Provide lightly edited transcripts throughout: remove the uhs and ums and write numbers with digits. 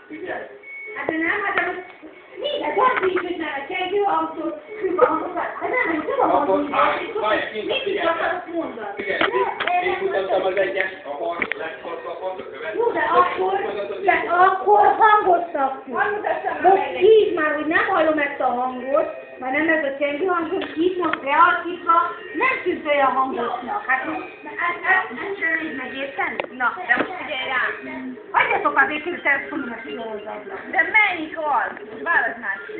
Figyelj! Hát de nem, hát akkor mindent azt is, hogy nem egy csengő hangszót, szűk hangokat. Hát nem, hogy nem a hangszót, mindig akarok mondani. Figyelj, én mutattam az egyes, a hang, leghosszabb, a következő. Jó, de akkor hangosabb. Most hívd már, hogy nem hallom ezt a hangot, már nem ez a csengő hang, hogy hívd most kreatívba, nem tűnt olyan hangosnak. Hát ezt sem így megérteni? Na, de most figyelj rám. Hagyjatok már végül a telefonomat igazadra. De melyik az? Válasz már ki.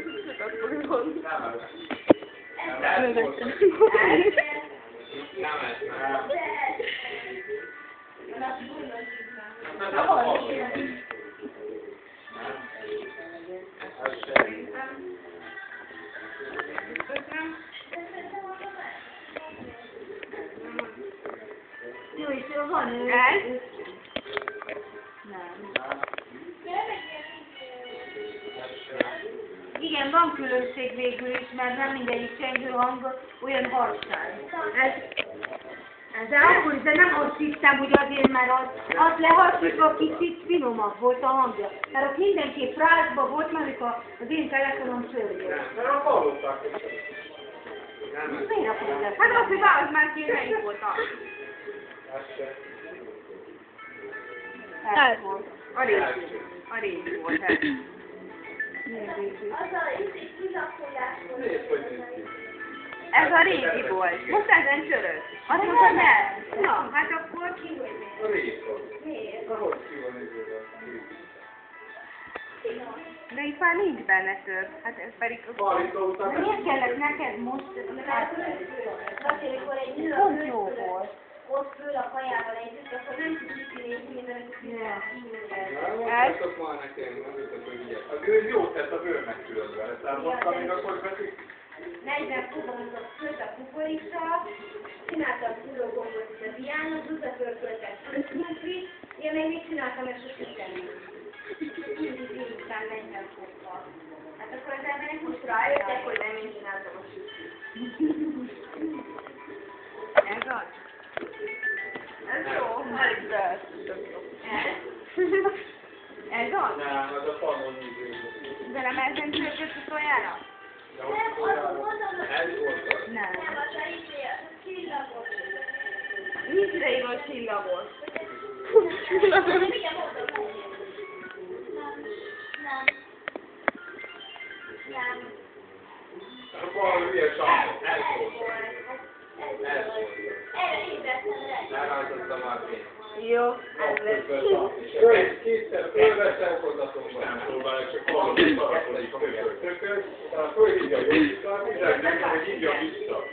Jó, és van ő. Ez? Nem. Igen, van különbség végül is, mert nem mindegyik csengő hang olyan harsány. De akkor is, de nem azt hittem, hogy azért, mert az leharsítva kicsit finomabb volt a hangja. Mert ott mindenképp frázsba volt, mert az én telefonom csörgött. Mert a hallottak. Miért akarod ezt? Hát azt, hogy válasz már ki, melyik volt az? Ez volt. A régi. A régi volt ez. Ez a régi volt. Most ezen csörög. Azt mondta, nem. Na, hát akkor ki vagy A részod. Miért? Ahogy ki van nézve a de itt már nincs benne több. Hát ez pedig... De miért kellett neked most? Pont jó volt. Ott föl a kajával együtt, akkor nem tudjuk kinézni, mindenki Ez? már nekem, nem ütött, hogy ilyet. A gőz jót tett a bőrnek különben, ezt elmondtam még akkor veszik. 40 kubonzott főt a kukorica, csináltam szülőgombot itt a diának, zuzapörköltet főszintrit, én még mit csináltam, és sosem semmi. Mindig délután 40 fokkal. Hát akkor az emberek most rájöttek, hogy nem én csináltam a sütét. Ez az? Ez jó, alig be. Ez az? Nem, az a falon íző. De nem ezen csörgött utoljára? Nem, azt mondom, Ez volt az. Nem. nem, az a izé, az a csillagos. Nincs írva csillagos. Nem, igen, mondom. Nem. Valami hülye sám, ez volt. Ez volt. Erre ébredtem rá. Elrajzottam már én. Jó, ez lesz. Kétszer fölveszem hozatomban. Nem próbálok, csak valahogy szarakodik a tököt, utána fölhívja a jobbikát, üzennek, hogy hívja vissza.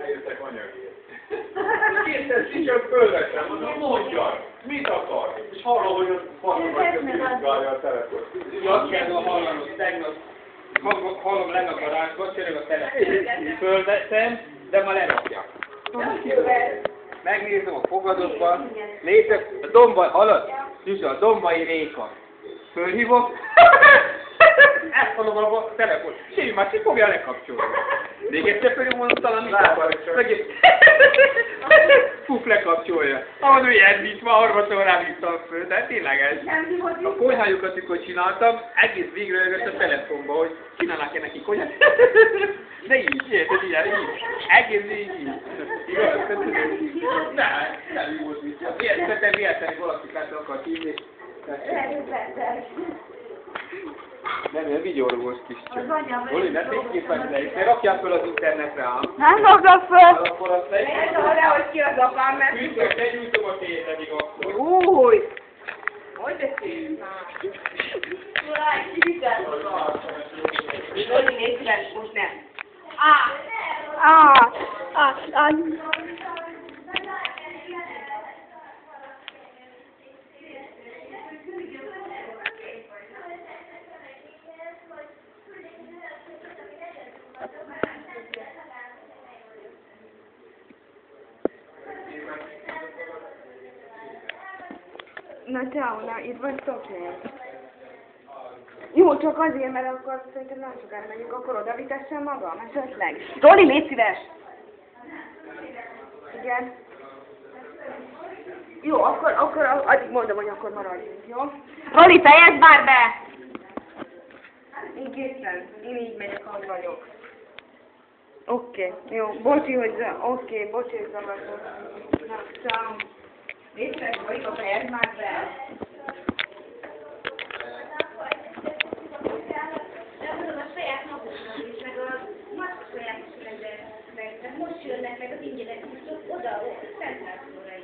Eljöttek anyagért. Kétszer csak fölveszem, mondom, mondjad, mit akar? És hallom, hogy ott faszomat vizsgálja a telefon. Azt kell hallanod, tegnap hallom lenne a garázsban, csörög a telefon. Fölveszem, de ma lerakja. Megnézem a fogadatban, nézek, a dombai, hallod? Zsuzsa, a dombai Réka. Fölhívok, ezt hallom a telefon. Séri, már ki fogja lekapcsolni? Még egyszer fölhívom, mondom, talán megint. Fuf, lekapcsolja. Ahhoz, hogy ez nincs, ma harmadszor ráhívtam föl, de tényleges. A konyhájukat, amikor csináltam, egész végre jött a telefonba, hogy csinálnak-e neki konyhát. De így, érted, így. Egész végig így. Igaz? Nem volt így. Szerintem véletlenül valakit át akart hívni. Nem videóra volt kis csak. Oli, ne fényképezni le, ne rakjál föl az internetre ám. Nem rakok föl! Akkor azt egy... Ez arra, hogy ki az apám, mert... Fűtök, ne gyújtom a térdedig akkor. Új! Hogy de szép már! Jaj, kiviteltem. Zoli, nézd meg, most nem. Na ciao, itt vagytok még? Jó, csak azért, mert akkor szerintem nem sokára megyünk, akkor oda vitessem magam, esetleg. Zoli, légy szíves! Igen. Jó, akkor addig mondom, hogy akkor maradjunk, jó? Roli, fejezd már be! Én készen. Én így megyek, ahogy vagyok. Oké, jó. Bocsi, hogy bocsi, hogy zavartok. Na, ciao. Részlet, Roli, fejezd már be! Tudom, a saját maguknak is, meg a más saját is rendelkeznek. Most jönnek meg az ingyenes kusztok oda, Szentlászlóra is.